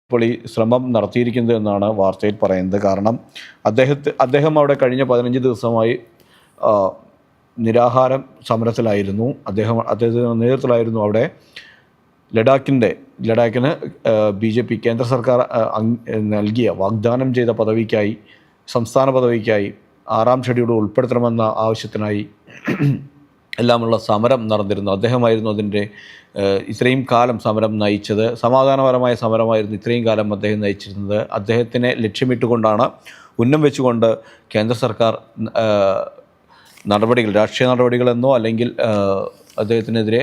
ഇപ്പോൾ ഈ ശ്രമം നടത്തിയിരിക്കുന്നത് എന്നാണ് വാർത്തയിൽ പറയുന്നത്. കാരണം അദ്ദേഹം അവിടെ കഴിഞ്ഞ 15 ദിവസമായി നിരാഹാരം സമരത്തിലായിരുന്നു. അദ്ദേഹത്തിൻ്റെ നേതൃത്വത്തിലായിരുന്നു അവിടെ ലഡാക്കിന് BJP കേന്ദ്ര സർക്കാർ നൽകിയ വാഗ്ദാനം ചെയ്ത പദവിക്കായി, സംസ്ഥാന പദവിക്കായി 6ാം ഷെഡ്യൂൾ ഉൾപ്പെടുത്തണമെന്ന ആവശ്യത്തിനായി എല്ലാമുള്ള സമരം നടന്നിരുന്നു. അദ്ദേഹമായിരുന്നു അതിൻ്റെ ഇത്രയും കാലം സമരം നയിച്ചത്. സമാധാനപരമായ സമരമായിരുന്നു ഇത്രയും കാലം അദ്ദേഹം നയിച്ചിരുന്നത്. അദ്ദേഹത്തിനെ ലക്ഷ്യമിട്ടുകൊണ്ടാണ്, ഉന്നം വെച്ചുകൊണ്ട് കേന്ദ്ര സർക്കാർ നടപടികൾ, രാഷ്ട്രീയ നടപടികളെന്നോ അല്ലെങ്കിൽ അദ്ദേഹത്തിനെതിരെ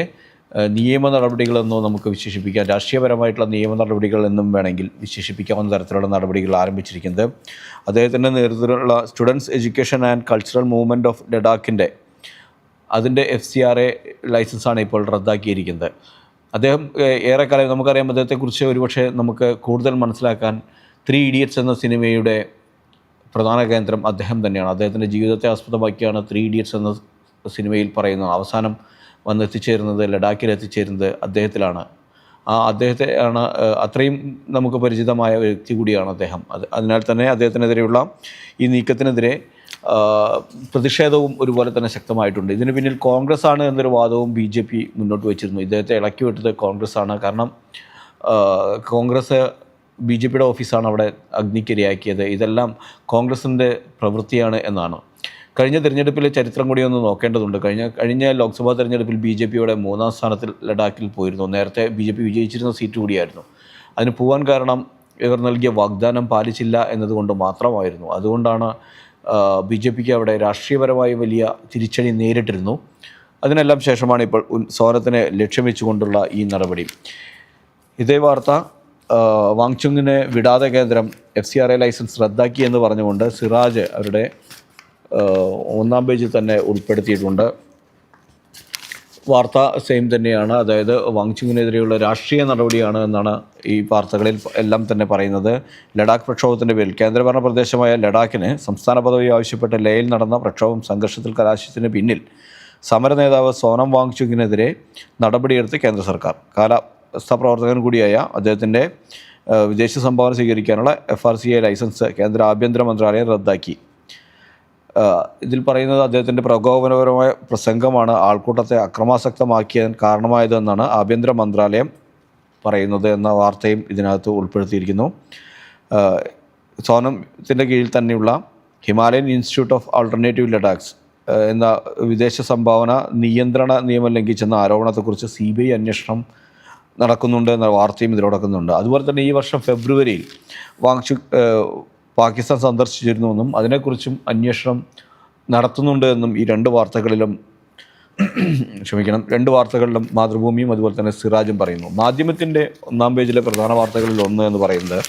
നിയമ നടപടികളെന്നോ നമുക്ക് വിശേഷിപ്പിക്കാം, രാഷ്ട്രീയപരമായിട്ടുള്ള നിയമ നടപടികൾ എന്നും വേണമെങ്കിൽ വിശേഷിപ്പിക്കാവുന്ന തരത്തിലുള്ള നടപടികൾ ആരംഭിച്ചിരിക്കുന്നത്. അദ്ദേഹത്തിൻ്റെ നേതൃത്വത്തിലുള്ള students education and cultural movement of ലഡാക്കിൻ്റെ അതിൻ്റെ FCRA ലൈസൻസാണ് ഇപ്പോൾ റദ്ദാക്കിയിരിക്കുന്നത്. അദ്ദേഹം ഏറെക്കാലം നമുക്കറിയാം, അദ്ദേഹത്തെക്കുറിച്ച് ഒരുപക്ഷെ നമുക്ക് കൂടുതൽ മനസ്സിലാക്കാൻ 3 Idiots എന്ന സിനിമയുടെ പ്രധാന കേന്ദ്രം അദ്ദേഹം തന്നെയാണ്. അദ്ദേഹത്തിൻ്റെ ജീവിതത്തെ ആസ്പദമാക്കിയാണ് 3 Idiots എന്ന സിനിമയിൽ പറയുന്നത്. അവസാനം ലഡാക്കിൽ എത്തിച്ചേരുന്നത് അദ്ദേഹത്തിലാണ്. അദ്ദേഹത്തെ ആണ് അത്രയും നമുക്ക് പരിചിതമായ വ്യക്തി കൂടിയാണ് അദ്ദേഹം. അതിനാൽ തന്നെ അദ്ദേഹത്തിനെതിരെയുള്ള ഈ നീക്കത്തിനെതിരെ പ്രതിഷേധവും ഒരുപോലെ തന്നെ ശക്തമായിട്ടുണ്ട്. ഇതിന് പിന്നിൽ കോൺഗ്രസ് ആണ് എന്നൊരു വാദവും BJP മുന്നോട്ട് വച്ചിരുന്നു. ഇദ്ദേഹത്തെ ഇളക്കി വിട്ടത് കോൺഗ്രസ് ആണ്. കാരണം കോൺഗ്രസ് BJPയുടെ ഓഫീസാണ് അവിടെ അഗ്നിക്കിരയാക്കിയത്. ഇതെല്ലാം കോൺഗ്രസിൻ്റെ പ്രവൃത്തിയാണ് എന്നാണ്. കഴിഞ്ഞ തിരഞ്ഞെടുപ്പിലെ ചരിത്രം കൂടി ഒന്ന് നോക്കേണ്ടതുണ്ട്. കഴിഞ്ഞ ലോക്സഭാ തിരഞ്ഞെടുപ്പിൽ BJPയുടെ 3ാം സ്ഥാനത്തിൽ ലഡാക്കിൽ പോയിരുന്നു. നേരത്തെ BJP വിജയിച്ചിരുന്ന സീറ്റ് കൂടിയായിരുന്നു. അതിന് പോകാൻ കാരണം ഇവർ നൽകിയ വാഗ്ദാനം പാലിച്ചില്ല എന്നതുകൊണ്ട് മാത്രമായിരുന്നു. അതുകൊണ്ടാണ് BJPക്ക് അവിടെ രാഷ്ട്രീയപരമായി വലിയ തിരിച്ചടി നേരിട്ടിരുന്നു. അതിനെല്ലാം ശേഷമാണ് ഇപ്പോൾ സോനത്തിനെ ലക്ഷ്യം വെച്ചുകൊണ്ടുള്ള ഈ നടപടി. ഇതേ വാർത്ത വാങ്ചുങ്ങിനെ വിടാതെ കേന്ദ്രം FCRA ലൈസൻസ് റദ്ദാക്കി എന്ന് പറഞ്ഞുകൊണ്ട് സിറാജ് അവരുടെ 1ാം പേജിൽ തന്നെ ഉൾപ്പെടുത്തിയിട്ടുണ്ട്. വാർത്ത സെയിം തന്നെയാണ്. അതായത് വാങ്ചുങ്ങിനെതിരെയുള്ള രാഷ്ട്രീയ നടപടിയാണ് എന്നാണ് ഈ വാർത്തകളിൽ എല്ലാം തന്നെ പറയുന്നത്. ലഡാക്ക് പ്രക്ഷോഭത്തിൻ്റെ പേരിൽ കേന്ദ്രഭരണ പ്രദേശമായ ലഡാക്കിന് സംസ്ഥാന പദവി ആവശ്യപ്പെട്ട് ലേയിൽ നടന്ന പ്രക്ഷോഭം സംഘർഷത്തിൽ കലാശിച്ചതിന് പിന്നിൽ സമര നേതാവ് സോനം വാങ്ചുങ്ങിനെതിരെ നടപടിയെടുത്ത് കേന്ദ്ര സർക്കാർ. കാലാവസ്ഥാ പ്രവർത്തകൻ കൂടിയായ അദ്ദേഹത്തിൻ്റെ വിദേശ സംഭാവന സ്വീകരിക്കാനുള്ള FRCA ലൈസൻസ് കേന്ദ്ര ആഭ്യന്തര മന്ത്രാലയം റദ്ദാക്കി. ഇതിൽ പറയുന്നത് അദ്ദേഹത്തിൻ്റെ പ്രകോപനപരമായ പ്രസംഗമാണ് ആൾക്കൂട്ടത്തെ അക്രമാസക്തമാക്കിയതിന് കാരണമായതെന്നാണ് ആഭ്യന്തര മന്ത്രാലയം പറയുന്നത് എന്ന വാർത്തയും ഇതിനകത്ത് ഉൾപ്പെടുത്തിയിരിക്കുന്നു. സോനത്തിൻ്റെ കീഴിൽ തന്നെയുള്ള ഹിമാലയൻ ഇൻസ്റ്റിറ്റ്യൂട്ട് ഓഫ് ആൾട്ടർനേറ്റീവ് ലഡാക്സ് എന്ന വിദേശ സംഭാവന നിയന്ത്രണ നിയമം ലംഘിച്ചെന്ന ആരോപണത്തെക്കുറിച്ച് CBI അന്വേഷണം നടക്കുന്നുണ്ട് എന്ന വാർത്തയും ഇതിലടക്കുന്നുണ്ട്. അതുപോലെ തന്നെ ഈ വർഷം ഫെബ്രുവരിയിൽ വാങ്ചുക് പാകിസ്ഥാൻ സന്ദർശിച്ചിരുന്നുവെന്നും അതിനെക്കുറിച്ചും അന്വേഷണം നടത്തുന്നുണ്ട് എന്നും ഈ രണ്ട് വാർത്തകളിലും മാതൃഭൂമിയും അതുപോലെ തന്നെ സിറാജും പറയുന്നു. മാധ്യമത്തിൻ്റെ 1ാം പേജിലെ പ്രധാന വാർത്തകളിൽ ഒന്ന് എന്ന് പറയുന്നത്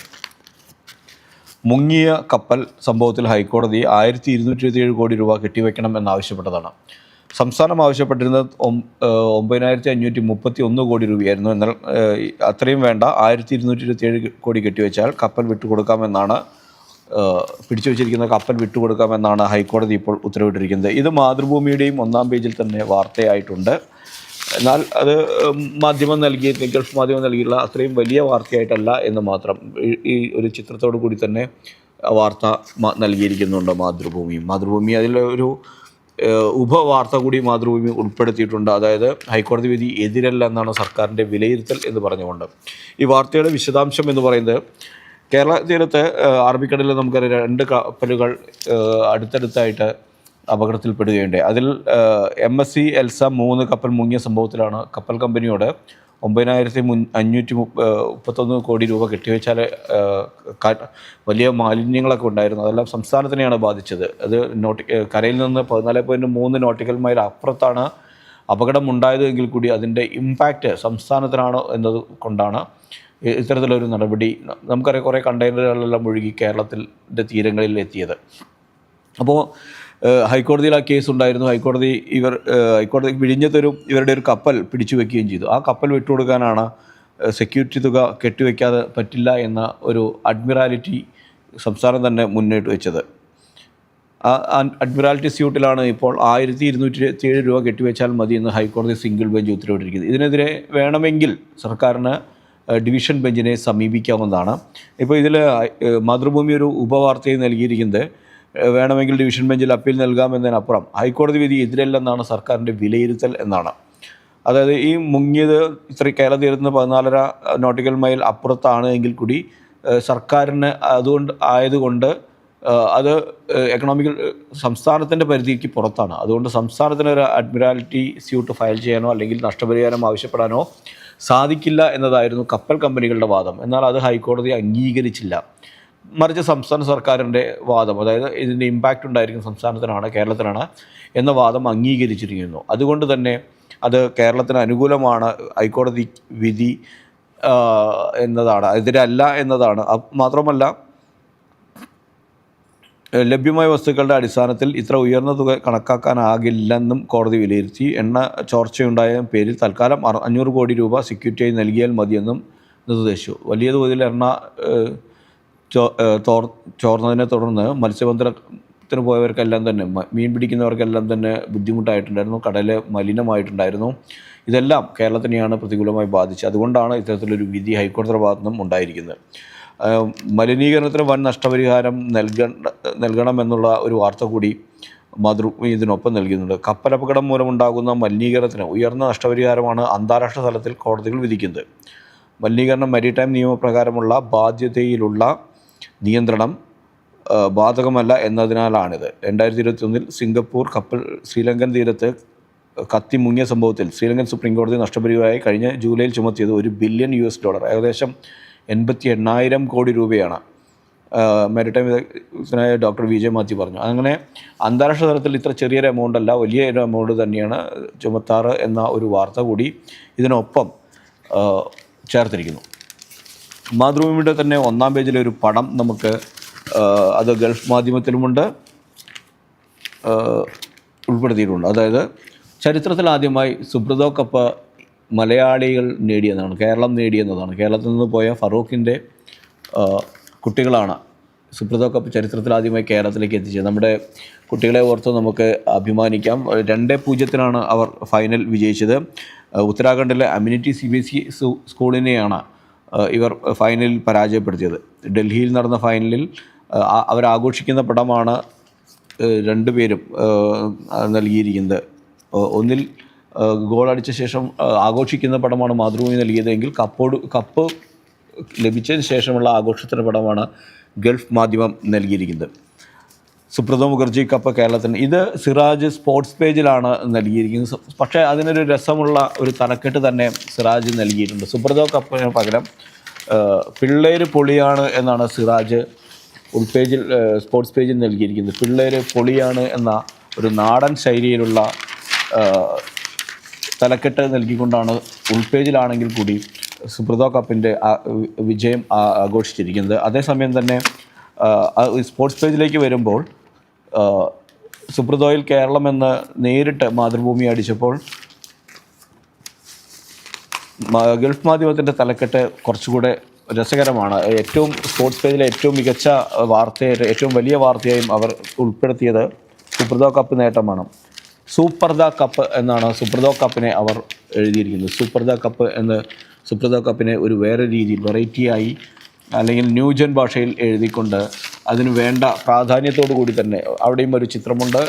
മുങ്ങിയ കപ്പൽ സംഭവത്തിൽ ഹൈക്കോടതി 1227 കോടി രൂപ കെട്ടിവെക്കണം എന്നാവശ്യപ്പെട്ടതാണ്. സംസ്ഥാനം ആവശ്യപ്പെട്ടിരുന്നത് 9531 കോടി രൂപയായിരുന്നു. എന്നാൽ അത്രയും വേണ്ട, 1227 കോടി കെട്ടിവെച്ചാൽ കപ്പൽ വിട്ടുകൊടുക്കാമെന്നാണ് പിടിച്ചു വച്ചിരിക്കുന്ന കപ്പൽ വിട്ടുകൊടുക്കാമെന്നാണ് ഹൈക്കോടതി ഇപ്പോൾ ഉത്തരവിട്ടിരിക്കുന്നത്. ഇത് മാതൃഭൂമിയുടെയും 1ാം പേജിൽ തന്നെ വാർത്തയായിട്ടുണ്ട്. എന്നാൽ അത് ഗൾഫ് മാധ്യമം നൽകിയുള്ള അത്രയും വലിയ വാർത്തയായിട്ടല്ല എന്ന് മാത്രം. ഈ ഒരു ചിത്രത്തോടു കൂടി തന്നെ വാർത്ത നൽകിയിരിക്കുന്നുണ്ട് മാതൃഭൂമി അതിലൊരു ഉപവാർത്ത കൂടി മാതൃഭൂമി ഉൾപ്പെടുത്തിയിട്ടുണ്ട്. അതായത് ഹൈക്കോടതി വിധി എതിരല്ല എന്നാണ് സർക്കാരിൻ്റെ വിലയിരുത്തൽ എന്ന് പറഞ്ഞുകൊണ്ട്. ഈ വാർത്തയുടെ വിശദാംശം എന്ന് പറയുന്നത്, കേരള തീരത്ത് അറബിക്കടലിൽ നമുക്കറിയാം 2 കപ്പലുകൾ അടുത്തടുത്തായിട്ട് അപകടത്തിൽപ്പെടുകയുണ്ടായി. അതിൽ MSC എൽസ 3 കപ്പൽ മുങ്ങിയ സംഭവത്തിലാണ് കപ്പൽ കമ്പനിയോട് 9531 കോടി രൂപ കെട്ടിവെച്ചാൽ വലിയ മാലിന്യങ്ങളൊക്കെ ഉണ്ടായിരുന്നു. അതെല്ലാം സംസ്ഥാനത്തിനെയാണ് ബാധിച്ചത്. അത് കരയിൽ നിന്ന് 14.3 നോട്ടിക്കൽ മൈൽ അപ്പുറത്താണ് അപകടമുണ്ടായത് എങ്കിൽ കൂടി അതിൻ്റെ ഇമ്പാക്റ്റ് സംസ്ഥാനത്തിനാണ് എന്നത് കൊണ്ടാണ് ഇത്തരത്തിലൊരു നടപടി. നമുക്കറിയാം, കുറേ കണ്ടെയ്നറുകളെല്ലാം ഒഴുകി കേരളത്തിൻ്റെ തീരങ്ങളിൽ എത്തിയത്. അപ്പോൾ ഹൈക്കോടതിയിൽ ആ കേസ് ഉണ്ടായിരുന്നു. ഹൈക്കോടതി വിഴിഞ്ഞത്തൊരു ഇവരുടെ ഒരു കപ്പൽ പിടിച്ചു വയ്ക്കുകയും ചെയ്തു. ആ കപ്പൽ വിട്ടുകൊടുക്കാനാണ് സെക്യൂരിറ്റി തുക കെട്ടിവെക്കാതെ പറ്റില്ല എന്ന ഒരു അഡ്മിറാലിറ്റി സംസ്ഥാനം തന്നെ മുന്നോട്ട് വെച്ചത്. ആ അഡ്മിറാലിറ്റി സ്യൂട്ടിലാണ് ഇപ്പോൾ 1227 രൂപ കെട്ടിവെച്ചാൽ മതി എന്ന് ഹൈക്കോടതി സിംഗിൾ ബെഞ്ച് ഉത്തരവിട്ടിരിക്കുന്നത്. ഇതിനെതിരെ വേണമെങ്കിൽ സർക്കാരിന് ഡിവിഷൻ ബെഞ്ചിനെ സമീപിക്കാവുന്നതാണ്. ഇപ്പോൾ ഇതിൽ മാതൃഭൂമി ഒരു ഉപവാർത്തയിൽ നൽകിയിരിക്കുന്നത് വേണമെങ്കിൽ ഡിവിഷൻ ബെഞ്ചിൽ അപ്പീൽ നൽകാമെന്നതിനപ്പുറം ഹൈക്കോടതി വിധി എതിരല്ലെന്നാണ് സർക്കാരിൻ്റെ വിലയിരുത്തൽ എന്നാണ്. അതായത് ഈ മുങ്ങിയത് കേരള തീരത്ത് നിന്ന് 14.5 നോട്ടിക്കൽ മൈൽ അപ്പുറത്താണ് എങ്കിൽ കൂടി സർക്കാരിന് ആയതുകൊണ്ട് അത് എക്കണോമിക്കൽ സംസ്ഥാനത്തിൻ്റെ പരിധിക്ക് പുറത്താണ്. അതുകൊണ്ട് സംസ്ഥാനത്തിന് ഒരു അഡ്മിറാലിറ്റി സ്യൂട്ട് ഫയൽ ചെയ്യാനോ അല്ലെങ്കിൽ നഷ്ടപരിഹാരം ആവശ്യപ്പെടാനോ സാധിക്കില്ല എന്നതായിരുന്നു കപ്പൽ കമ്പനികളുടെ വാദം. എന്നാൽ അത് ഹൈക്കോടതി അംഗീകരിച്ചില്ല. മറിച്ച് സംസ്ഥാന സർക്കാരിൻ്റെ വാദം, അതായത് ഇതിൻ്റെ ഇമ്പാക്റ്റ് ഉണ്ടായിരിക്കും സംസ്ഥാനത്തിനാണ്, കേരളത്തിനാണ് എന്ന വാദം അംഗീകരിച്ചിരിക്കുന്നു. അതുകൊണ്ട് തന്നെ അത് കേരളത്തിന് അനുകൂലമാണ് ഹൈക്കോടതി വിധി എന്നതാണ്, എതിരല്ല എന്നതാണ്. മാത്രമല്ല, ലഭ്യമായ വസ്തുക്കളുടെ അടിസ്ഥാനത്തിൽ ഇത്ര ഉയർന്ന തുക കണക്കാക്കാനാകില്ലെന്നും കോടതി വിലയിരുത്തി. എണ്ണ ചോർച്ചയുണ്ടായ പേരിൽ തൽക്കാലം 500 കോടി രൂപ സെക്യൂരിറ്റിയായി നൽകിയാൽ മതിയെന്നും നിർദ്ദേശിച്ചു. വലിയ തോതിൽ എണ്ണ ചോർന്നതിനെ തുടർന്ന് മത്സ്യബന്ധനത്തിന് പോയവർക്കെല്ലാം തന്നെ, മീൻ പിടിക്കുന്നവർക്കെല്ലാം തന്നെ ബുദ്ധിമുട്ടായിട്ടുണ്ടായിരുന്നു. കടൽ മലിനമായിട്ടുണ്ടായിരുന്നു. ഇതെല്ലാം കേരളത്തിനെയാണ് പ്രതികൂലമായി ബാധിച്ചത്. അതുകൊണ്ടാണ് ഇത്തരത്തിലൊരു വിധി ഹൈക്കോടതിയുടെ ഭാഗത്തു നിന്നും ഉണ്ടായിരിക്കുന്നത്. മലിനീകരണത്തിന് വൻ നഷ്ടപരിഹാരം നൽകണമെന്നുള്ള ഒരു വാർത്ത കൂടി മാതൃഭൂമി ഇതിനൊപ്പം നൽകുന്നുണ്ട്. കപ്പലപകടം മൂലമുണ്ടാകുന്ന മലിനീകരണത്തിന് ഉയർന്ന നഷ്ടപരിഹാരമാണ് അന്താരാഷ്ട്ര തലത്തിൽ കോടതികൾ വിധിക്കുന്നത്. മലിനീകരണം മാരിടൈം നിയമപ്രകാരമുള്ള ബാധ്യതയിലുള്ള നിയന്ത്രണം ബാധകമല്ല എന്നതിനാലാണിത്. 2021 സിംഗപ്പൂർ കപ്പൽ ശ്രീലങ്കൻ തീരത്ത് കത്തി മുങ്ങിയ സംഭവത്തിൽ ശ്രീലങ്കൻ സുപ്രീം കോടതി നഷ്ടപരിഹാരമായി കഴിഞ്ഞ ജൂലൈയിൽ ചുമത്തിയത് $1 ബില്യൺ, ഏകദേശം 88,000 കോടി രൂപയാണ്. മാരിടൈം വിദഗ്ധനായ ഡോക്ടർ വിജയ് മാത്യു പറഞ്ഞു. അങ്ങനെ അന്താരാഷ്ട്ര തലത്തിൽ ഇത്ര ചെറിയൊരു എമൗണ്ട് അല്ല, വലിയൊരു എമൗണ്ട് തന്നെയാണ് ചുമത്താറ് എന്ന ഒരു വാർത്ത കൂടി ഇതിനൊപ്പം ചേർത്തിരിക്കുന്നു. മാതൃഭൂമിയുടെ തന്നെ 1-ാം പേജിലെ ഒരു പടം നമുക്ക് അത് ഗൾഫ് മാധ്യമത്തിലുമുണ്ട് ഉൾപ്പെടുത്തിയിട്ടുണ്ട്. അതായത് ചരിത്രത്തിലാദ്യമായി സുബ്രതോ കപ്പ് മലയാളികൾ നേടിയെന്നാണ്, കേരളം നേടിയെന്നതാണ്. കേരളത്തിൽ നിന്ന് പോയ ഫറൂഖിൻ്റെ കുട്ടികളാണ് സുബ്രതോ കപ്പ് ചരിത്രത്തിലാദ്യമായി കേരളത്തിലേക്ക് എത്തിച്ചത്. നമ്മുടെ കുട്ടികളെ ഓർത്ത് നമുക്ക് അഭിമാനിക്കാം. 2-0 അവർ ഫൈനൽ വിജയിച്ചത്. ഉത്തരാഖണ്ഡിലെ അമ്യൂണിറ്റി CBSE സ്കൂളിനെയാണ് ഇവർ ഫൈനലിൽ പരാജയപ്പെടുത്തിയത്. ഡൽഹിയിൽ നടന്ന ഫൈനലിൽ അവരാഘോഷിക്കുന്ന പടമാണ് രണ്ടുപേരും നൽകിയിരിക്കുന്നത്. ഒന്നിൽ ഗോൾ അടിച്ച ശേഷം ആഘോഷിക്കുന്ന പടമാണ് മാതൃഭൂമി നൽകിയതെങ്കിൽ കപ്പ് ലഭിച്ചതിന് ശേഷമുള്ള ആഘോഷത്തിൻ്റെ പടമാണ് ഗൾഫ് മാധ്യമം നൽകിയിരിക്കുന്നത്. സുബ്രതോ മുഖർജി കപ്പ് കേരളത്തിന്, ഇത് സിറാജ് സ്പോർട്സ് പേജിലാണ് നൽകിയിരിക്കുന്നത്. പക്ഷേ അതിനൊരു രസമുള്ള ഒരു തലക്കെട്ട് തന്നെ സിറാജ് നൽകിയിട്ടുണ്ട്. സുബ്രതോ കപ്പിന് പകരം പിള്ളേര് പൊളിയാണ് എന്നാണ് സിറാജ് ഉൾപേജിൽ സ്പോർട്സ് പേജിൽ നൽകിയിരിക്കുന്നത്. പിള്ളേര് പൊളിയാണ് എന്ന ഒരു നാടൻ ശൈലിയിലുള്ള തലക്കെട്ട് നൽകിക്കൊണ്ടാണ് ഉൾപേജിലാണെങ്കിൽ കൂടി സുബ്രതോ കപ്പിൻ്റെ വിജയം ആഘോഷിച്ചിരിക്കുന്നത്. അതേസമയം തന്നെ സ്പോർട്സ് പേജിലേക്ക് വരുമ്പോൾ സുബ്രതോയിൽ കേരളം എന്ന് നേരിട്ട് മാതൃഭൂമി അടിച്ചപ്പോൾ ഗൾഫ് മാധ്യമത്തിൻ്റെ തലക്കെട്ട് കുറച്ചുകൂടെ രസകരമാണ്. സ്പോർട്സ് പേജിലെ ഏറ്റവും മികച്ച വാർത്തയായിട്ട്, ഏറ്റവും വലിയ വാർത്തയായും അവർ ഉൾപ്പെടുത്തിയത് സുബ്രതോ കപ്പ് നേട്ടമാണ്. സൂപ്പർ ദ കപ്പ് എന്നാണ് സുബ്രതോ കപ്പിനെ അവർ എഴുതിയിരിക്കുന്നത്. സുബ്രതോ കപ്പിനെ ഒരു വേറെ രീതിയിൽ വെറൈറ്റിയായി അല്ലെങ്കിൽ ന്യൂജൻ ഭാഷയിൽ എഴുതിക്കൊണ്ട് അതിന് വേണ്ട പ്രാധാന്യത്തോടു കൂടി തന്നെ അവിടെയും ഒരു ചിത്രമുണ്ട്.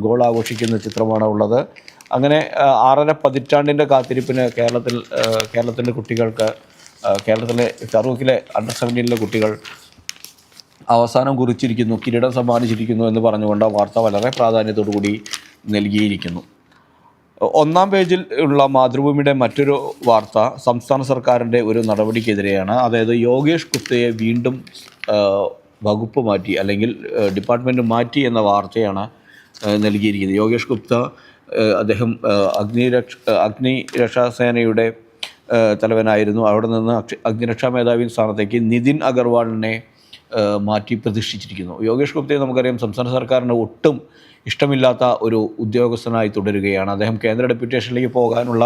ഗോൾ ആഘോഷിക്കുന്ന ചിത്രമാണ് ഉള്ളത്. അങ്ങനെ 6.5 പതിറ്റാണ്ടിൻ്റെ കാത്തിരിപ്പിന് കേരളത്തിൻ്റെ കുട്ടികൾക്ക്, കേരളത്തിലെ ഫറൂഖിലെ അണ്ടർ-17 കുട്ടികൾ അവസാനം കുറിച്ചിരിക്കുന്നു, കിരീടം സമ്മാനിച്ചിരിക്കുന്നു എന്ന് പറഞ്ഞുകൊണ്ട് വാർത്ത വളരെ പ്രാധാന്യത്തോടു കൂടി നൽകിയിരിക്കുന്നു. 1-ാം പേജിൽ ഉള്ള മാതൃഭൂമിയുടെ മറ്റൊരു വാർത്ത സംസ്ഥാന സർക്കാരിൻ്റെ ഒരു നടപടിക്കെതിരെയാണ്. അതായത് യോഗേഷ് ഗുപ്തയെ വീണ്ടും വകുപ്പ് മാറ്റി അല്ലെങ്കിൽ ഡിപ്പാർട്ട്മെൻറ്റ് മാറ്റി എന്ന വാർത്തയാണ് നൽകിയിരിക്കുന്നത്. യോഗേഷ് ഗുപ്ത അദ്ദേഹം അഗ്നിരക്ഷാസേനയുടെ തലവനായിരുന്നു. അവിടെ നിന്ന് അഗ്നിരക്ഷാ മേധാവി സ്ഥാനത്തേക്ക് നിതിൻ അഗർവാളിനെ മാറ്റി പ്രതിഷ്ഠിച്ചിരിക്കുന്നു. യോഗേഷ് ഗുപ്തയെ നമുക്കറിയാം സംസ്ഥാന സർക്കാരിന് ഒട്ടും ഇഷ്ടമില്ലാത്ത ഒരു ഉദ്യോഗസ്ഥനായി തുടരുകയാണ്. അദ്ദേഹം കേന്ദ്ര ഡെപ്യൂട്ടേഷനിലേക്ക് പോകാനുള്ള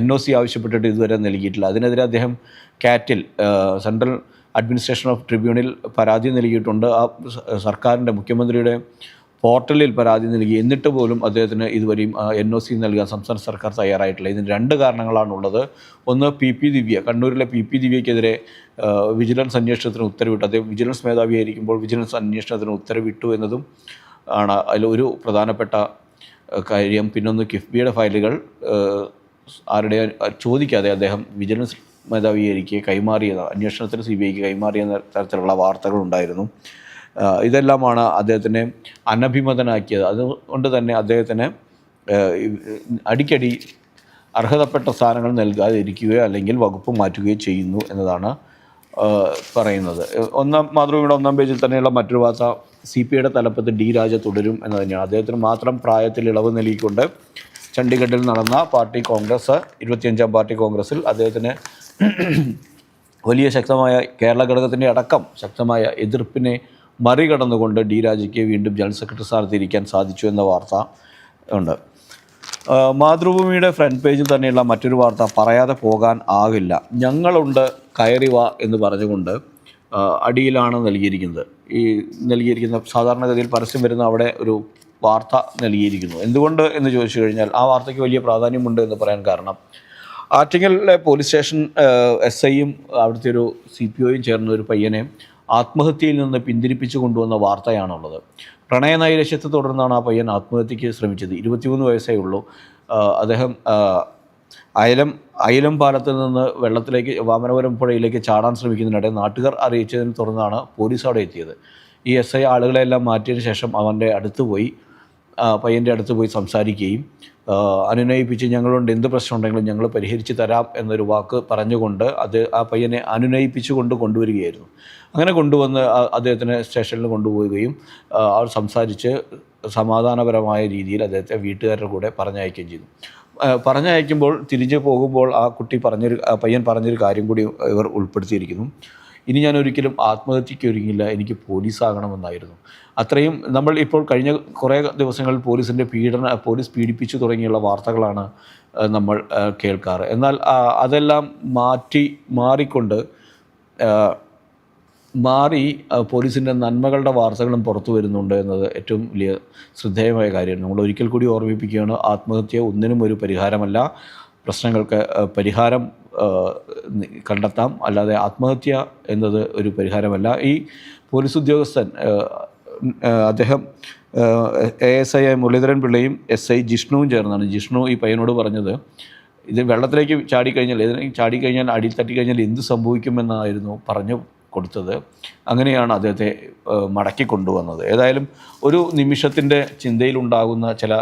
NOC ആവശ്യപ്പെട്ടിട്ട് ഇതുവരെ നൽകിയിട്ടില്ല. അതിനെതിരെ അദ്ദേഹം കാറ്റിൽ സെൻട്രൽ അഡ്മിനിസ്ട്രേഷൻ ഓഫ് ട്രിബ്യൂണൽ പരാതി നൽകിയിട്ടുണ്ട്. ആ സർക്കാരിൻ്റെ മുഖ്യമന്ത്രിയുടെ പോർട്ടലിൽ പരാതി നൽകി. എന്നിട്ട് പോലും അദ്ദേഹത്തിന് ഇതുവരെയും NOC നൽകാൻ സംസ്ഥാന സർക്കാർ തയ്യാറായിട്ടില്ല. ഇതിന് 2 കാരണങ്ങളാണുള്ളത്. ഒന്ന്, PP ദിവ്യ, കണ്ണൂരിലെ PP ദിവ്യക്കെതിരെ വിജിലൻസ് അന്വേഷണത്തിന് ഉത്തരവിട്ടു. അദ്ദേഹം വിജിലൻസ് മേധാവിയായിരിക്കുമ്പോൾ വിജിലൻസ് അന്വേഷണത്തിന് ഉത്തരവിട്ടു എന്നതും ആണ് അതിലൊരു പ്രധാനപ്പെട്ട കാര്യം. പിന്നൊന്ന്, കിഫ്ബിയുടെ ഫയലുകൾ ആരുടെ ചോദിക്കാതെ അദ്ദേഹം വിജിലൻസ് മേധാവിയായിരിക്കെ കൈമാറിയത്, അന്വേഷണത്തിന് CBIക്ക് കൈമാറിയ തരത്തിലുള്ള വാർത്തകളുണ്ടായിരുന്നു. ഇതെല്ലാമാണ് അദ്ദേഹത്തിനെ അനഭിമതനാക്കിയത്. അതുകൊണ്ട് തന്നെ അദ്ദേഹത്തിന് അടിക്കടി അർഹതപ്പെട്ട സ്ഥാനങ്ങൾ നൽകാതിരിക്കുകയോ അല്ലെങ്കിൽ വകുപ്പ് മാറ്റുകയോ ചെയ്യുന്നു എന്നതാണ് പറയുന്നത്. മാതൃഭൂമിയുടെ 1-ാം പേജിൽ തന്നെയുള്ള മറ്റൊരു വാർത്ത, CPIയുടെ തലപ്പത്ത് D രാജ തുടരും എന്ന് തന്നെയാണ്. അദ്ദേഹത്തിന് മാത്രം പ്രായത്തിൽ ഇളവ് നൽകിക്കൊണ്ട് ചണ്ഡീഗഡിൽ നടന്ന പാർട്ടി കോൺഗ്രസ് 25ാം പാർട്ടി കോൺഗ്രസ്സിൽ അദ്ദേഹത്തിന് വലിയ ശക്തമായ കേരള ഘടകത്തിൻ്റെ അടക്കം ശക്തമായ എതിർപ്പിനെ മറികടന്നുകൊണ്ട് D രാജയ്ക്ക് വീണ്ടും ജനറൽ സെക്രട്ടറി സ്ഥാനത്തിരിക്കാൻ സാധിച്ചു എന്ന വാർത്ത ഉണ്ട്. മാതൃഭൂമിയുടെ ഫ്രണ്ട് പേജിൽ തന്നെയുള്ള മറ്റൊരു വാർത്ത, പറയാതെ പോകാൻ ആകില്ല, ഞങ്ങളുണ്ട് കയറി വാ എന്ന് പറഞ്ഞുകൊണ്ട് അടിയിലാണ് നൽകിയിരിക്കുന്നത്. ഈ നൽകിയിരിക്കുന്ന സാധാരണഗതിയിൽ പരസ്യം വരുന്ന അവിടെ ഒരു വാർത്ത നൽകിയിരിക്കുന്നു. എന്തുകൊണ്ട് എന്ന് ചോദിച്ചു കഴിഞ്ഞാൽ ആ വാർത്തയ്ക്ക് വലിയ പ്രാധാന്യമുണ്ട് എന്ന് പറയാൻ കാരണം, ആറ്റിങ്ങലിലെ പോലീസ് സ്റ്റേഷൻ SIയും അവിടുത്തെ ഒരു CPOയും ചേർന്ന ഒരു പയ്യനെ ആത്മഹത്യയിൽ നിന്ന് പിന്തിരിപ്പിച്ചു കൊണ്ടുവന്ന വാർത്തയാണുള്ളത്. പ്രണയനൈരാശ്യത്തെ തുടർന്നാണ് ആ പയ്യൻ ആത്മഹത്യയ്ക്ക് ശ്രമിച്ചത്. 23 വയസ്സേ ഉള്ളൂ. അദ്ദേഹം അയലം പാലത്തിൽ നിന്ന് വെള്ളത്തിലേക്ക് വാമനപുരം പുഴയിലേക്ക് ചാടാൻ ശ്രമിക്കുന്നതിനിടെ നാട്ടുകാർ അറിയിച്ചതിനെ തുടർന്നാണ് പോലീസ് അവിടെ എത്തിയത്. ഈ SI ആളുകളെല്ലാം മാറ്റിയതിന് ശേഷം അവൻ്റെ പയ്യൻ്റെ അടുത്ത് പോയി സംസാരിക്കുകയും അനുനയിപ്പിച്ച് ഞങ്ങളുണ്ട്, എന്ത് പ്രശ്നമുണ്ടെങ്കിലും ഞങ്ങൾ പരിഹരിച്ച് തരാം എന്നൊരു വാക്ക് പറഞ്ഞുകൊണ്ട് ആ പയ്യനെ അനുനയിപ്പിച്ചുകൊണ്ട് കൊണ്ടുവരികയായിരുന്നു. അങ്ങനെ കൊണ്ടുവന്ന് അദ്ദേഹത്തിനെ സ്റ്റേഷനിൽ കൊണ്ടുപോവുകയും അവർ സംസാരിച്ച് സമാധാനപരമായ രീതിയിൽ അദ്ദേഹത്തെ വീട്ടുകാരുടെ കൂടെ പറഞ്ഞയക്കുകയും ചെയ്തു. പറഞ്ഞയക്കുമ്പോൾ തിരിഞ്ഞു പോകുമ്പോൾ ആ പയ്യൻ പറഞ്ഞൊരു കാര്യം കൂടി ഇവർ ഉൾപ്പെടുത്തിയിരിക്കുന്നു. ഇനി ഞാൻ ഒരിക്കലും ആത്മഹത്യയ്ക്ക് ഒരുങ്ങില്ല, എനിക്ക് പോലീസാകണമെന്നായിരുന്നു. അത്രയും നമ്മൾ ഇപ്പോൾ കഴിഞ്ഞ കുറേ ദിവസങ്ങളിൽ പോലീസ് പീഡിപ്പിച്ചു തുടങ്ങിയുള്ള വാർത്തകളാണ് നമ്മൾ കേൾക്കാറ്. എന്നാൽ അതെല്ലാം മാറിക്കൊണ്ട് പോലീസിൻ്റെ നന്മകളുടെ വാർത്തകളും പുറത്തു വരുന്നുണ്ട് എന്നത് ഏറ്റവും വലിയ ശ്രദ്ധേയമായ കാര്യമാണ്. നമ്മൾ ഒരിക്കൽ കൂടി ഓർമ്മിപ്പിക്കുകയാണ്, ആത്മഹത്യ ഒന്നിനും ഒരു പരിഹാരമല്ല. പ്രശ്നങ്ങൾക്ക് പരിഹാരം കണ്ടെത്താം, അല്ലാതെ ആത്മഹത്യ എന്നത് ഒരു പരിഹാരമല്ല. ഈ പോലീസ് ഉദ്യോഗസ്ഥൻ അദ്ദേഹം ASI മുരളീധരൻ പിള്ളയും SI ജിഷ്ണുവും ചേർന്നാണ്. ജിഷ്ണു ഈ പയ്യനോട് പറഞ്ഞത്, ഇത് വെള്ളത്തിലേക്ക് ചാടിക്കഴിഞ്ഞാൽ അടിയിൽ തട്ടിക്കഴിഞ്ഞാൽ എന്ത് സംഭവിക്കുമെന്നായിരുന്നു പറഞ്ഞു കൊടുത്തത്. അങ്ങനെയാണ് അദ്ദേഹത്തെ മടക്കി കൊണ്ടുവന്നത്. ഏതായാലും ഒരു നിമിഷത്തിൻ്റെ ചിന്തയിലുണ്ടാകുന്ന ചില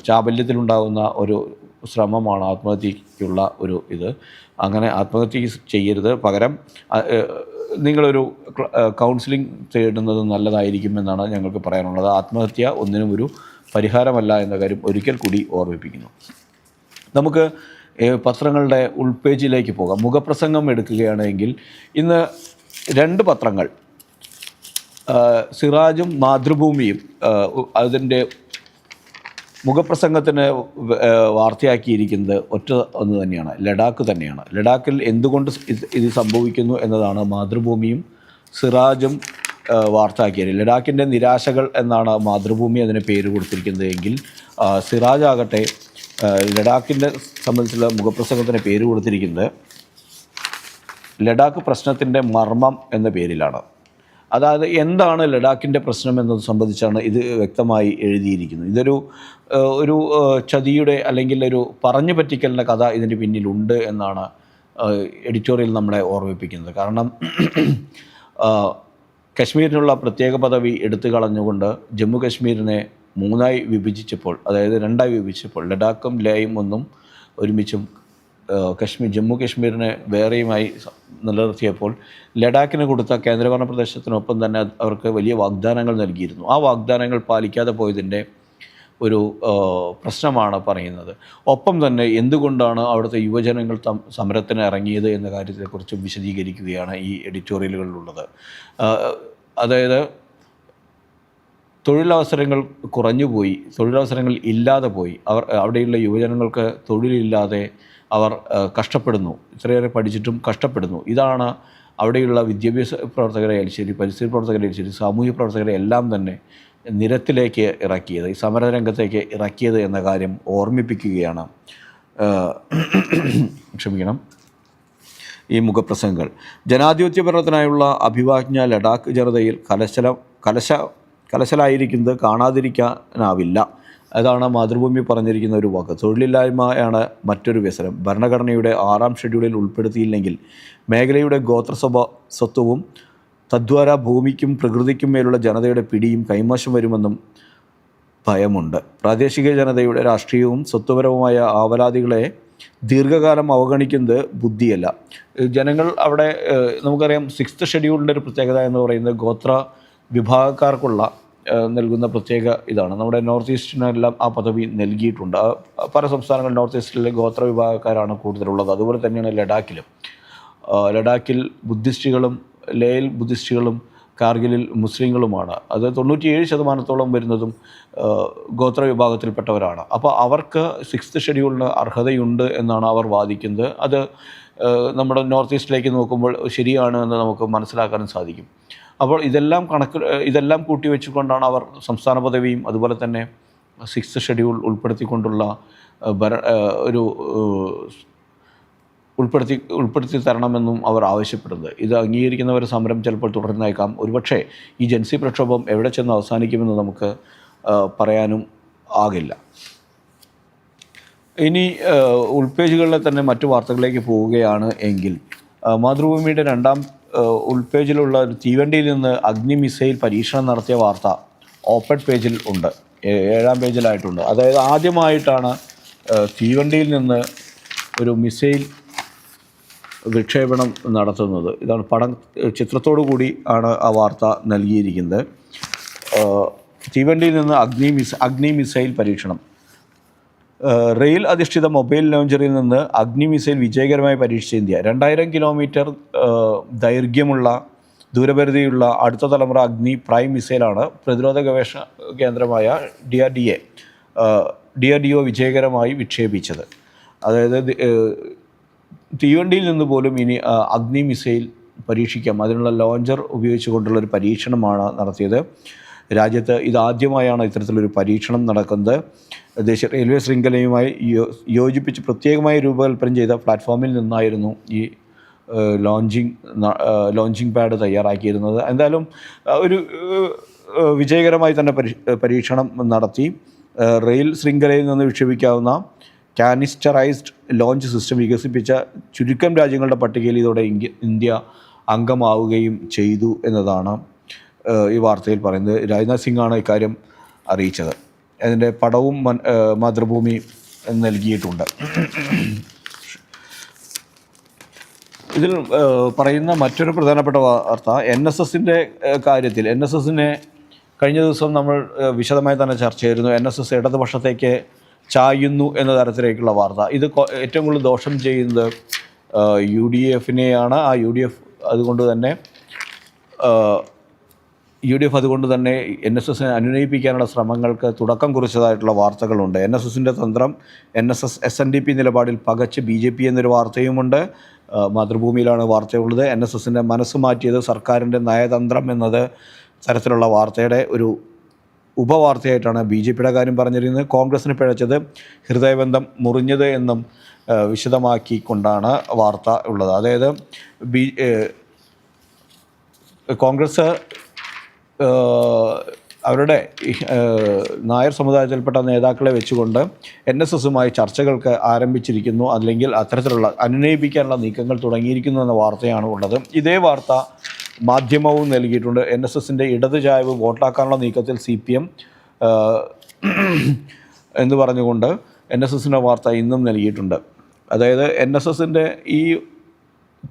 ചാബല്യത്തിലുണ്ടാകുന്ന ഒരു ശ്രമമാണ് ആത്മഹത്യയ്ക്കുള്ള ഇത്. അങ്ങനെ ആത്മഹത്യ ചെയ്യരുത്, പകരം നിങ്ങളൊരു കൗൺസിലിംഗ് തേടുന്നത് നല്ലതായിരിക്കുമെന്നാണ് ഞങ്ങൾക്ക് പറയാനുള്ളത്. ആത്മഹത്യ ഒന്നിനും ഒരു പരിഹാരമല്ല എന്ന കാര്യം ഒരിക്കൽ കൂടി ഓർമ്മിപ്പിക്കുന്നു. നമുക്ക് പത്രങ്ങളുടെ ഉൾപേജിലേക്ക് പോകാം. മുഖപ്രസംഗം എടുക്കുകയാണെങ്കിൽ ഇന്ന് 2 പത്രങ്ങൾ, സിറാജും മാതൃഭൂമിയും അതിൻ്റെ മുഖപ്രസംഗത്തിന് വാർത്തയാക്കിയിരിക്കുന്നത് ഒന്ന് തന്നെയാണ്, ലഡാക്ക് തന്നെയാണ്. ലഡാക്കിൽ എന്തുകൊണ്ട് ഇത് സംഭവിക്കുന്നു എന്നതാണ് മാതൃഭൂമിയും സിറാജും വാർത്തയാക്കിയത്. ലഡാക്കിൻ്റെ നിരാശകൾ എന്നാണ് മാതൃഭൂമി അതിന് പേര് കൊടുത്തിരിക്കുന്നത് എങ്കിൽ സിറാജ് ആകട്ടെ ലഡാക്കിൻ്റെ സംബന്ധിച്ചുള്ള മുഖപ്രസംഗത്തിന് പേര് കൊടുത്തിരിക്കുന്നത് ലഡാക്ക് പ്രശ്നത്തിൻ്റെ മർമ്മം എന്ന പേരിലാണ്. അതായത് എന്താണ് ലഡാക്കിൻ്റെ പ്രശ്നം എന്നത് സംബന്ധിച്ചാണ് ഇത് വ്യക്തമായി എഴുതിയിരിക്കുന്നത്. ഒരു ചതിയുടെ അല്ലെങ്കിൽ ഒരു പറഞ്ഞു പറ്റിക്കലിൻ്റെ കഥ ഇതിൻ്റെ പിന്നിലുണ്ട് എന്നാണ് എഡിറ്റോറിയൽ നമ്മളെ ഓർമ്മിപ്പിക്കുന്നത്. കാരണം കശ്മീരിനുള്ള പ്രത്യേക പദവി എടുത്തു കളഞ്ഞുകൊണ്ട് ജമ്മു കശ്മീരിനെ 3ആയി വിഭജിച്ചപ്പോൾ, അതായത് 2ആയി വിഭജിച്ചപ്പോൾ, ലഡാക്കും ലേയും ഒന്നും ഒരുമിച്ചും ജമ്മു കശ്മീരിനെ വേറെയുമായി നിലനിർത്തിയപ്പോൾ ലഡാക്കിന് കൊടുത്ത കേന്ദ്രഭരണ പ്രദേശത്തിനൊപ്പം തന്നെ അവർക്ക് വലിയ വാഗ്ദാനങ്ങൾ നൽകിയിരുന്നു. ആ വാഗ്ദാനങ്ങൾ പാലിക്കാതെ പോയതിൻ്റെ ഒരു പ്രശ്നമാണ് പറയുന്നത്. ഒപ്പം തന്നെ എന്തുകൊണ്ടാണ് അവിടുത്തെ യുവജനങ്ങൾ സമരത്തിന് ഇറങ്ങിയത് എന്ന കാര്യത്തെക്കുറിച്ച് വിശദീകരിക്കുകയാണ് ഈ എഡിറ്റോറിയലുകളിലുള്ളത്. അതായത് തൊഴിലവസരങ്ങൾ കുറഞ്ഞുപോയി, തൊഴിലവസരങ്ങൾ ഇല്ലാതെ പോയി, അവിടെയുള്ള യുവജനങ്ങൾക്ക് തൊഴിലില്ലാതെ അവർ കഷ്ടപ്പെടുന്നു, ഇത്രയേറെ പഠിച്ചിട്ടും കഷ്ടപ്പെടുന്നു. ഇതാണ് അവിടെയുള്ള വിദ്യാഭ്യാസ പ്രവർത്തകരെയായാലും ശരി, പരിസ്ഥിതി പ്രവർത്തകരെയായാലും ശരി, സാമൂഹ്യ പ്രവർത്തകരെ എല്ലാം തന്നെ നിരത്തിലേക്ക് ഇറക്കിയത്, ഈ സമരരംഗത്തേക്ക് ഇറക്കിയത് എന്ന കാര്യം ഓർമ്മിപ്പിക്കുകയാണ് ക്ഷമിക്കണം ഈ മുഖപ്രസംഗങ്ങൾ. ജനാധിപത്യ ഭരണത്തിനായുള്ള അഭിവാജ്ഞ ലഡാക്ക് ജനതയിൽ കലശലായിരിക്കുന്നത് കാണാതിരിക്കാനാവില്ല. അതാണ് മാതൃഭൂമി പറഞ്ഞിരിക്കുന്ന ഒരു വാക്ക്. തൊഴിലില്ലായ്മയാണ് മറ്റൊരു വ്യസനം. ഭരണഘടനയുടെ 6-ാം ഷെഡ്യൂളിൽ ഉൾപ്പെടുത്തിയില്ലെങ്കിൽ മേഖലയുടെ സ്വത്വവും തദ്വാര ഭൂമിക്കും പ്രകൃതിക്കും മേലുള്ള ജനതയുടെ പിടിയും കൈമോശം വരുമെന്നും ഭയമുണ്ട്. പ്രാദേശിക ജനതയുടെ രാഷ്ട്രീയവും സ്വത്വപരവുമായ ആവലാതികളെ ദീർഘകാലം അവഗണിക്കുന്നത് ബുദ്ധിയല്ല. ജനങ്ങൾ അവിടെ നമുക്കറിയാം 6th ഷെഡ്യൂളിൻ്റെ ഒരു പ്രത്യേകത എന്ന് പറയുന്നത് ഗോത്ര വിഭാഗക്കാർക്കുള്ള നൽകുന്ന പ്രത്യേക ഇതാണ്. നമ്മുടെ നോർത്ത് ഈസ്റ്റിനെല്ലാം ആ പദവി നൽകിയിട്ടുണ്ട്. പല സംസ്ഥാനങ്ങൾ നോർത്ത് ഈസ്റ്റിലെ ഗോത്ര വിഭാഗക്കാരാണ് കൂടുതലുള്ളത്. അതുപോലെ തന്നെയാണ് ലഡാക്കിൽ ബുദ്ധിസ്റ്റുകളും ലേയിൽ ബുദ്ധിസ്റ്റുകളും കാർഗിലിൽ മുസ്ലിങ്ങളുമാണ്. അത് 97% വരുന്നതും ഗോത്ര വിഭാഗത്തിൽപ്പെട്ടവരാണ്. അപ്പോൾ അവർക്ക് 6th ഷെഡ്യൂളിന് അർഹതയുണ്ട് എന്നാണ് അവർ വാദിക്കുന്നത്. അത് നമ്മുടെ നോർത്ത് ഈസ്റ്റിലേക്ക് നോക്കുമ്പോൾ ശരിയാണ് എന്ന് നമുക്ക് മനസ്സിലാക്കാനും സാധിക്കും. അപ്പോൾ ഇതെല്ലാം കൂട്ടിവെച്ചുകൊണ്ടാണ് അവർ സംസ്ഥാന പദവിയും അതുപോലെ തന്നെ 6th ഷെഡ്യൂൾ ഉൾപ്പെടുത്തിക്കൊണ്ടുള്ള ഒരു ഉൾപ്പെടുത്തി തരണമെന്നും അവർ ആവശ്യപ്പെടുന്നത്. ഇത് അംഗീകരിക്കുന്നവർ സമരം ചിലപ്പോൾ തുടർന്നേക്കാം. ഒരുപക്ഷെ ഈ ജൻസി പ്രക്ഷോഭം എവിടെ ചെന്ന് അവസാനിക്കുമെന്ന് നമുക്ക് പറയാനും ആകില്ല. ഇനി ഉൾപേജുകളിലെ തന്നെ മറ്റു വാർത്തകളിലേക്ക് പോവുകയാണ് എങ്കിൽ മാതൃഭൂമിയുടെ 2-ാം ഉൾപേജിലുള്ള ഒരു തീവണ്ടിയിൽ നിന്ന് അഗ്നി മിസൈൽ പരീക്ഷണം നടത്തിയ വാർത്ത ഓപ്പൺ പേജിൽ ഉണ്ട്, 7-ാം പേജിലായിട്ടുണ്ട്. അതായത് ആദ്യമായിട്ടാണ് തീവണ്ടിയിൽ നിന്ന് ഒരു മിസൈൽ വിക്ഷേപണം നടത്തുന്നത്. ഇതാണ് ചിത്രത്തോടു കൂടി ആണ് ആ വാർത്ത നൽകിയിരിക്കുന്നത്. തീവണ്ടിയിൽ നിന്ന് അഗ്നി മിസൈൽ പരീക്ഷണം. റെയിൽ അധിഷ്ഠിത മൊബൈൽ ലോഞ്ചറിൽ നിന്ന് അഗ്നി മിസൈൽ വിജയകരമായി പരീക്ഷിച്ച ഇന്ത്യ. 2000 കിലോമീറ്റർ ദൈർഘ്യമുള്ള ദൂരപരിധിയുള്ള അടുത്ത തലമുറ അഗ്നി പ്രൈം മിസൈലാണ് പ്രതിരോധ ഗവേഷണ കേന്ദ്രമായ DRDO വിജയകരമായി വിക്ഷേപിച്ചത്. അതായത് തീവണ്ടിയിൽ നിന്ന് പോലും ഇനി അഗ്നി മിസൈൽ പരീക്ഷിക്കാം. അതിനുള്ള ലോഞ്ചർ ഉപയോഗിച്ചുകൊണ്ടുള്ളൊരു പരീക്ഷണമാണ് നടത്തിയത്. രാജ്യത്ത് ഇതാദ്യമായാണ് ഇത്തരത്തിലൊരു പരീക്ഷണം നടക്കുന്നത്. ദേശീയ റെയിൽവേ ശൃംഖലയുമായി യോജിപ്പിച്ച് പ്രത്യേകമായി രൂപകൽപ്പന ചെയ്ത പ്ലാറ്റ്ഫോമിൽ നിന്നായിരുന്നു ഈ ലോഞ്ചിങ് പാഡ് തയ്യാറാക്കിയിരുന്നത്. എന്തായാലും ഒരു വിജയകരമായി തന്നെ പരീക്ഷണം നടത്തി. റെയിൽ ശൃംഖലയിൽ നിന്ന് വിക്ഷേപിക്കാവുന്ന കാനിസ്റ്ററൈസ്ഡ് ലോഞ്ച് സിസ്റ്റം വികസിപ്പിച്ച ചുരുക്കം രാജ്യങ്ങളുടെ പട്ടികയിൽ ഇതോടെ ഇന്ത്യ അംഗമാവുകയും ചെയ്തു എന്നതാണ് ഈ വാർത്തയിൽ പറയുന്നത്. രാജ്നാഥ് സിംഗാണ് ഇക്കാര്യം അറിയിച്ചത്. അതിൻ്റെ പടവും മാതൃഭൂമി നൽകിയിട്ടുണ്ട്. ഇതിൽ പറയുന്ന മറ്റൊരു പ്രധാനപ്പെട്ട വാർത്ത NSSൻ്റെ കാര്യത്തിൽ. NSSനെ കഴിഞ്ഞ ദിവസം നമ്മൾ വിശദമായി തന്നെ ചർച്ച ചെയ്തിരുന്നു. NSS ഇടതുപക്ഷത്തേക്ക് ചായുന്നു എന്ന തരത്തിലേക്കുള്ള വാർത്ത. ഇത് ഏറ്റവും കൂടുതൽ ദോഷം ചെയ്യുന്നത് UDFനെയാണ്. ആ UDF അതുകൊണ്ട് തന്നെ NSSനെ അനുനയിപ്പിക്കാനുള്ള ശ്രമങ്ങൾക്ക് തുടക്കം കുറിച്ചതായിട്ടുള്ള വാർത്തകളുണ്ട്. NSSൻ്റെ തന്ത്രം, NSS SNDP നിലപാടിൽ പകച്ച് BJP എന്നൊരു വാർത്തയുമുണ്ട്. മാതൃഭൂമിയിലാണ് വാർത്തയുള്ളത്. NSSൻ്റെ മനസ്സ് മാറ്റിയത് സർക്കാരിൻ്റെ നയതന്ത്രം എന്നത് തരത്തിലുള്ള വാർത്തയുടെ ഒരു ഉപവാർത്തയായിട്ടാണ് BJPയുടെ കാര്യം പറഞ്ഞിരുന്നത്. കോൺഗ്രസിന് പിഴച്ചത് ഹൃദയബന്ധം മുറിഞ്ഞത് എന്നും വിശദമാക്കിക്കൊണ്ടാണ് വാർത്ത ഉള്ളത്. അതായത് കോൺഗ്രസ് അവരുടെ നായർ സമുദായത്തിൽപ്പെട്ട നേതാക്കളെ വെച്ചുകൊണ്ട് NSSുമായി ചർച്ചകൾക്ക് ആരംഭിച്ചിരിക്കുന്നു, അല്ലെങ്കിൽ അത്തരത്തിലുള്ള അനുനയിപ്പിക്കാനുള്ള നീക്കങ്ങൾ തുടങ്ങിയിരിക്കുന്നു എന്ന വാർത്തയാണ് ഉള്ളത്. ഇതേ വാർത്ത മാധ്യമവും നൽകിയിട്ടുണ്ട്. NSSൻ്റെ ഇടത് ചായ്വ് വോട്ടാക്കാനുള്ള നീക്കത്തിൽ CPM എന്ന് പറഞ്ഞുകൊണ്ട് NSSൻ്റെ വാർത്ത ഇന്നും നൽകിയിട്ടുണ്ട്. അതായത് NSSൻ്റെ ഈ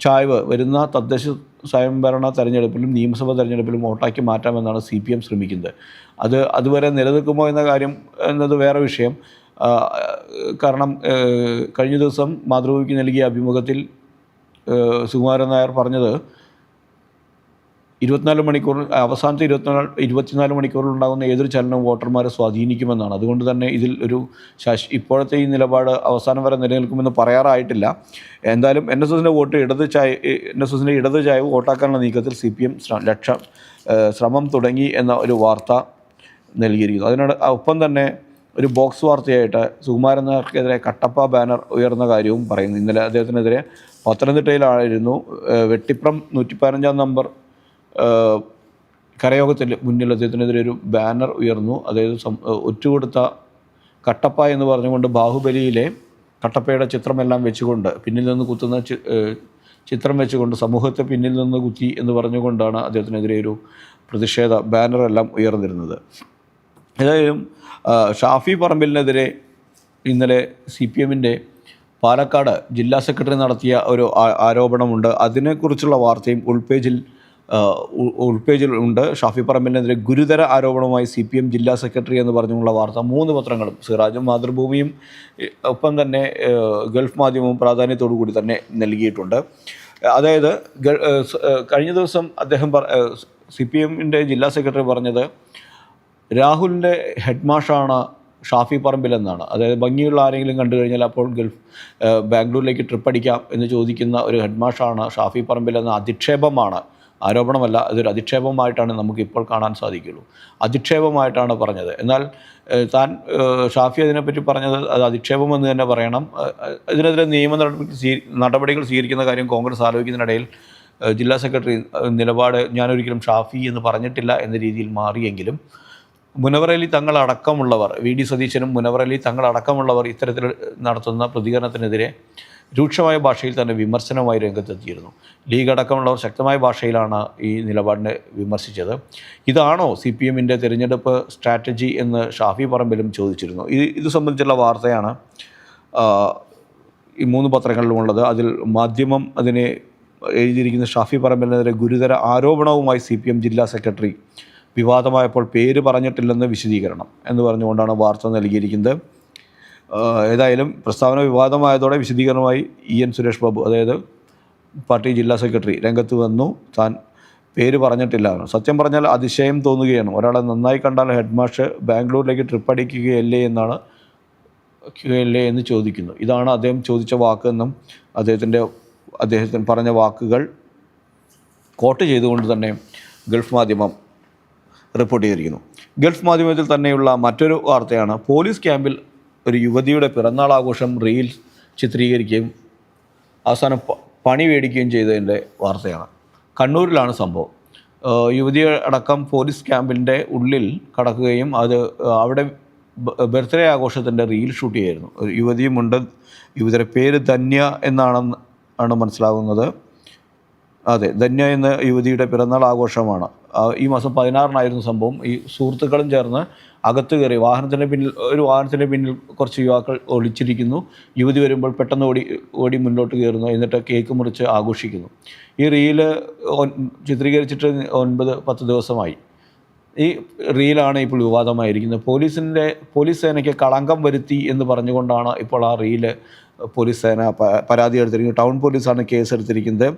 ചായ്വ് വരുന്ന തദ്ദേശ സ്വയംഭരണ തെരഞ്ഞെടുപ്പിലും നിയമസഭാ തെരഞ്ഞെടുപ്പിലും വോട്ടാക്കി മാറ്റാമെന്നാണ് CPM ശ്രമിക്കുന്നത്. അതുവരെ നിലനിൽക്കുമോ എന്ന കാര്യം എന്നത് വേറെ വിഷയം. കാരണം കഴിഞ്ഞ ദിവസം മാതൃഭൂമിക്ക് നൽകിയ അഭിമുഖത്തിൽ സുകുമാരൻ നായർ പറഞ്ഞത് അവസാനത്തെ 24 മണിക്കൂറിൽ ഉണ്ടാകുന്ന ഏതൊരു ചലനവും വോട്ടർമാരെ സ്വാധീനിക്കുമെന്നാണ്. അതുകൊണ്ട് തന്നെ ഇതിൽ ഒരു ഇപ്പോഴത്തെ ഈ നിലപാട് അവസാനം വരെ നിലനിൽക്കുമെന്ന് പറയാറായിട്ടില്ല. എന്തായാലും NSSൻ്റെ ഇടത് ചായ്വ് വോട്ടാക്കാനുള്ള നീക്കത്തിൽ CPM ശ്രമം തുടങ്ങി എന്ന ഒരു വാർത്ത നൽകിയിരിക്കുന്നു. അതിനോട് ഒപ്പം തന്നെ ഒരു ബോക്സ് വാർത്തയായിട്ട് സുകുമാരൻ നായർക്കെതിരെ കട്ടപ്പ ബാനർ ഉയർന്ന കാര്യവും പറയുന്നു. ഇന്നലെ അദ്ദേഹത്തിനെതിരെ പത്തനംതിട്ടയിലായിരുന്നു വെട്ടിപ്രം 115 നമ്പർ കരയോഗത്തിൽ മുന്നിൽ അദ്ദേഹത്തിനെതിരെ ഒരു ബാനർ ഉയർന്നു. അതായത് ഒറ്റുകൊടുത്ത കട്ടപ്പ എന്ന് പറഞ്ഞുകൊണ്ട് ബാഹുബലിയിലെ കട്ടപ്പയുടെ ചിത്രമെല്ലാം വെച്ചുകൊണ്ട് പിന്നിൽ നിന്ന് കുത്തുന്ന ചിത്രം വെച്ചുകൊണ്ട് സമൂഹത്തെ പിന്നിൽ നിന്ന് കുത്തി എന്ന് പറഞ്ഞുകൊണ്ടാണ് അദ്ദേഹത്തിനെതിരെ ഒരു പ്രതിഷേധ ബാനറെല്ലാം ഉയർന്നിരുന്നത്. ഏതായാലും ഷാഫി പറമ്പിലിനെതിരെ ഇന്നലെ CPMൻ്റെ പാലക്കാട് ജില്ലാ സെക്രട്ടറി നടത്തിയ ഒരു ആരോപണമുണ്ട്. അതിനെക്കുറിച്ചുള്ള വാർത്തയും ഉൾപേജിൽ ഉണ്ട്. ഷാഫി പറമ്പിലിനെതിരെ ഗുരുതര ആരോപണവുമായി CPM ജില്ലാ സെക്രട്ടറി എന്ന് പറഞ്ഞുള്ള വാർത്ത 3 പത്രങ്ങളും സിറാജും മാതൃഭൂമിയും ഒപ്പം തന്നെ ഗൾഫ് മാധ്യമവും പ്രാധാന്യത്തോടു കൂടി തന്നെ നൽകിയിട്ടുണ്ട്. അതായത് കഴിഞ്ഞ ദിവസം അദ്ദേഹം CPMൻ്റെ ജില്ലാ സെക്രട്ടറി പറഞ്ഞത് രാഹുലിൻ്റെ ഹെഡ് മാഷാണ് ഷാഫി പറമ്പിലെന്നാണ്. അതായത് ഭംഗിയുള്ള ആരെങ്കിലും കണ്ടു കഴിഞ്ഞാൽ അപ്പോൾ ബാംഗ്ലൂരിലേക്ക് ട്രിപ്പ് അടിക്കാം എന്ന് ചോദിക്കുന്ന ഒരു ഹെഡ് മാഷാണ് ഷാഫി പറമ്പിലെന്ന അധിക്ഷേപമാണ്, ആരോപണമല്ല. അതൊരു അധിക്ഷേപമായിട്ടാണ് നമുക്കിപ്പോൾ കാണാൻ സാധിക്കുള്ളൂ. അധിക്ഷേപമായിട്ടാണ് പറഞ്ഞത്. എന്നാൽ ഷാഫി അതിനെപ്പറ്റി പറഞ്ഞത് അത് അധിക്ഷേപമെന്ന് തന്നെ പറയണം. ഇതിനെതിരെ നടപടികൾ സ്വീകരിക്കുന്ന കാര്യം കോൺഗ്രസ് ആലോചിക്കുന്നതിനിടയിൽ ജില്ലാ സെക്രട്ടറി നിലപാട് ഞാനൊരിക്കലും ഷാഫി എന്ന് പറഞ്ഞിട്ടില്ല എന്ന രീതിയിൽ മാറിയെങ്കിലും മുനവർ അലി തങ്ങളടക്കമുള്ളവർ, VD സതീശനും മുനവർ അലി തങ്ങളടക്കമുള്ളവർ ഇത്തരത്തിൽ നടത്തുന്ന പ്രതികരണത്തിനെതിരെ രൂക്ഷമായ ഭാഷയിൽ തന്നെ വിമർശനവുമായി രംഗത്തെത്തിയിരുന്നു. ലീഗ് അടക്കമുള്ളവർ ശക്തമായ ഭാഷയിലാണ് ഈ നിലപാടിനെ വിമർശിച്ചത്. ഇതാണോ CPMൻ്റെ തിരഞ്ഞെടുപ്പ് സ്ട്രാറ്റജി എന്ന് ഷാഫി പറമ്പിലും ചോദിച്ചിരുന്നു. ഇത് സംബന്ധിച്ചുള്ള വാർത്തയാണ് ഈ 3 പത്രങ്ങളിലുമുള്ളത്. അതിൽ മാധ്യമം അതിനെ എഴുതിയിരിക്കുന്ന ഷാഫി പറമ്പിലിനെതിരെ ഗുരുതര ആരോപണവുമായി CPM ജില്ലാ സെക്രട്ടറി വിവാദമായപ്പോൾ പേര് പറഞ്ഞിട്ടില്ലെന്ന് വിശദീകരണം എന്ന് പറഞ്ഞുകൊണ്ടാണ് വാർത്ത നൽകിയിരിക്കുന്നത്. ഏതായാലും പ്രസ്താവന വിവാദമായതോടെ വിശദീകരണമായി EN സുരേഷ് ബാബു, അതായത് പാർട്ടി ജില്ലാ സെക്രട്ടറി രംഗത്ത് വന്നു. താൻ പേര് പറഞ്ഞിട്ടില്ല. സത്യം പറഞ്ഞാൽ അതിശയം തോന്നുകയാണ്. ഒരാളെ നന്നായി കണ്ടാൽ ഹെഡ് മാഷ് ബാംഗ്ലൂരിലേക്ക് ട്രിപ്പ് അടിക്കുകയല്ലേ എന്ന് ചോദിക്കുന്നു. ഇതാണ് അദ്ദേഹം ചോദിച്ച വാക്കെന്നും അദ്ദേഹത്തിന് പറഞ്ഞ വാക്കുകൾ കോട്ട് ചെയ്തുകൊണ്ട് തന്നെ ഗൾഫ് മാധ്യമം റിപ്പോർട്ട് ചെയ്തിരിക്കുന്നു. ഗൾഫ് മാധ്യമത്തിൽ തന്നെയുള്ള മറ്റൊരു വാർത്തയാണ് പോലീസ് ക്യാമ്പിൽ ഒരു യുവതിയുടെ പിറന്നാൾ ആഘോഷം റീൽസ് ചിത്രീകരിക്കുകയും അവസാനം പണി മേടിക്കുകയും ചെയ്തതിൻ്റെ വാർത്തയാണ്. കണ്ണൂരിലാണ് സംഭവം. യുവതിയെ അടക്കം പോലീസ് ക്യാമ്പിൻ്റെ ഉള്ളിൽ കടക്കുകയും അവിടെ ബർത്ത്ഡേ ആഘോഷത്തിൻ്റെ റീൽ ഷൂട്ട് ചെയ്യായിരുന്നു. ഒരു യുവതിയുമുണ്ട്. യുവതിയുടെ പേര് ധന്യ എന്നാണ് മനസ്സിലാകുന്നത്. അതെ, ധന്യ എന്ന യുവതിയുടെ പിറന്നാൾ ആഘോഷമാണ്. ഈ മാസം 16-നായിരുന്നു സംഭവം. ഈ സുഹൃത്തുക്കളും ചേർന്ന് അകത്ത് കയറി വാഹനത്തിൻ്റെ പിന്നിൽ കുറച്ച് യുവാക്കൾ ഒളിച്ചിരിക്കുന്നു. യുവതി വരുമ്പോൾ പെട്ടെന്ന് ഓടി മുന്നോട്ട് കയറുന്നു. എന്നിട്ട് കേക്ക് മുറിച്ച് ആഘോഷിക്കുന്നു. ഈ റീല് ചിത്രീകരിച്ചിട്ട് 9-10 ദിവസമായി. ഈ റീലാണ് ഇപ്പോൾ വിവാദമായിരിക്കുന്നത്. പോലീസ് സേനയ്ക്ക് കളങ്കം വരുത്തി എന്ന് പറഞ്ഞുകൊണ്ടാണ് ഇപ്പോൾ ആ റീല് പോലീസ് സേന പരാതി എടുത്തിരിക്കുന്നത്. ടൗൺ പോലീസാണ് കേസെടുത്തിരിക്കുന്നത്.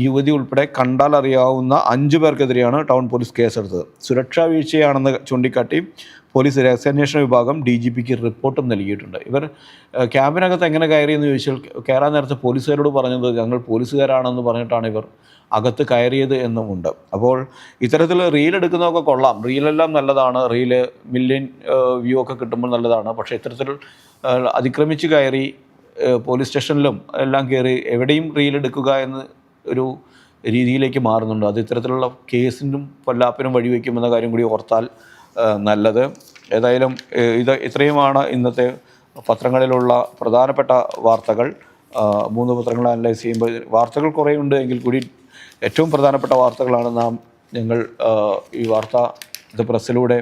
യുവതി ഉൾപ്പെടെ കണ്ടാൽ അറിയാവുന്ന 5 പേർക്കെതിരെയാണ് ടൗൺ പോലീസ് കേസെടുത്തത്. സുരക്ഷാ വീഴ്ചയാണെന്ന് ചൂണ്ടിക്കാട്ടി പോലീസ് രഹസ്യാന്വേഷണ വിഭാഗം DGPക്ക് റിപ്പോർട്ടും നൽകിയിട്ടുണ്ട്. ഇവർ ക്യാമ്പിനകത്ത് എങ്ങനെ കയറിയെന്ന് ചോദിച്ചാൽ കയറാൻ നേരത്തെ പോലീസുകാരോട് പറഞ്ഞത് ഞങ്ങൾ പോലീസുകാരാണെന്ന് പറഞ്ഞിട്ടാണ് ഇവർ അകത്ത് കയറിയത് എന്നുമുണ്ട്. അപ്പോൾ ഇത്തരത്തിൽ റീൽ എടുക്കുന്നതൊക്കെ കൊള്ളാം. റീലെല്ലാം നല്ലതാണ്. റീല് മില്യൺ വ്യൂ ഒക്കെ കിട്ടുമ്പോൾ നല്ലതാണ്. പക്ഷേ ഇത്തരത്തിൽ അതിക്രമിച്ച് കയറി പോലീസ് സ്റ്റേഷനിലും എല്ലാം കയറി എവിടെയും റീൽ എടുക്കുക എന്ന് ഒരു രീതിയിലേക്ക് മാറുന്നുണ്ട്. അത് ഇത്തരത്തിലുള്ള കേസിനും പൊല്ലാപ്പിനും വഴിവെക്കുമെന്ന കാര്യം കൂടി ഓർത്താൽ നല്ലത്. ഏതായാലും ഇത്രയുമാണ് ഇന്നത്തെ പത്രങ്ങളിലുള്ള പ്രധാനപ്പെട്ട വാർത്തകൾ. 3 പത്രങ്ങൾ അനലൈസ് ചെയ്യുമ്പോൾ വാർത്തകൾ കുറേ ഉണ്ട് എങ്കിൽ കൂടി ഏറ്റവും പ്രധാനപ്പെട്ട വാർത്തകളാണ് ഞങ്ങൾ ഈ വാർത്ത പ്രസ്സിലൂടെ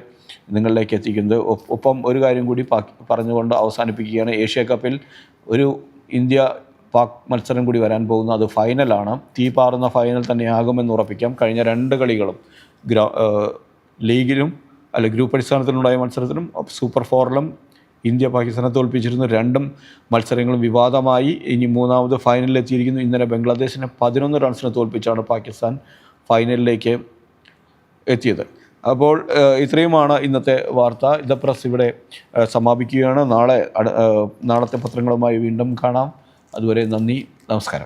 നിങ്ങളിലേക്ക് എത്തിക്കുന്നത്. ഒപ്പം ഒരു കാര്യം കൂടി പറഞ്ഞുകൊണ്ട് അവസാനിപ്പിക്കുകയാണ്. ഏഷ്യ കപ്പിൽ ഒരു ഇന്ത്യ-പാക് മത്സരം കൂടി വരാൻ പോകുന്നു. അത് ഫൈനലാണ്. തീപാറുന്ന ഫൈനൽ തന്നെയാകുമെന്ന് ഉറപ്പിക്കാം. കഴിഞ്ഞ 2 കളികളും ലീഗിലും ഗ്രൂപ്പ് അടിസ്ഥാനത്തിലുണ്ടായ മത്സരത്തിലും സൂപ്പർ 4ലും ഇന്ത്യ പാകിസ്ഥാനെ തോൽപ്പിച്ചിരുന്നു. 2 മത്സരങ്ങളും വിവാദമായി. ഇനി 3ാമത് ഫൈനലിൽ എത്തിയിരിക്കുന്നു. ഇന്നലെ ബംഗ്ലാദേശിനെ 11 റൺസിന് തോൽപ്പിച്ചാണ് പാകിസ്ഥാൻ ഫൈനലിലേക്ക് എത്തിയത്. അപ്പോൾ ഇത്രയുമാണ് ഇന്നത്തെ വാർത്ത. ദ പ്രസ് ഇവിടെ സമാപിക്കുകയാണ്. നാളത്തെ പത്രങ്ങളുമായി വീണ്ടും കാണാം. അതുവരെ നന്ദി, നമസ്കാരം.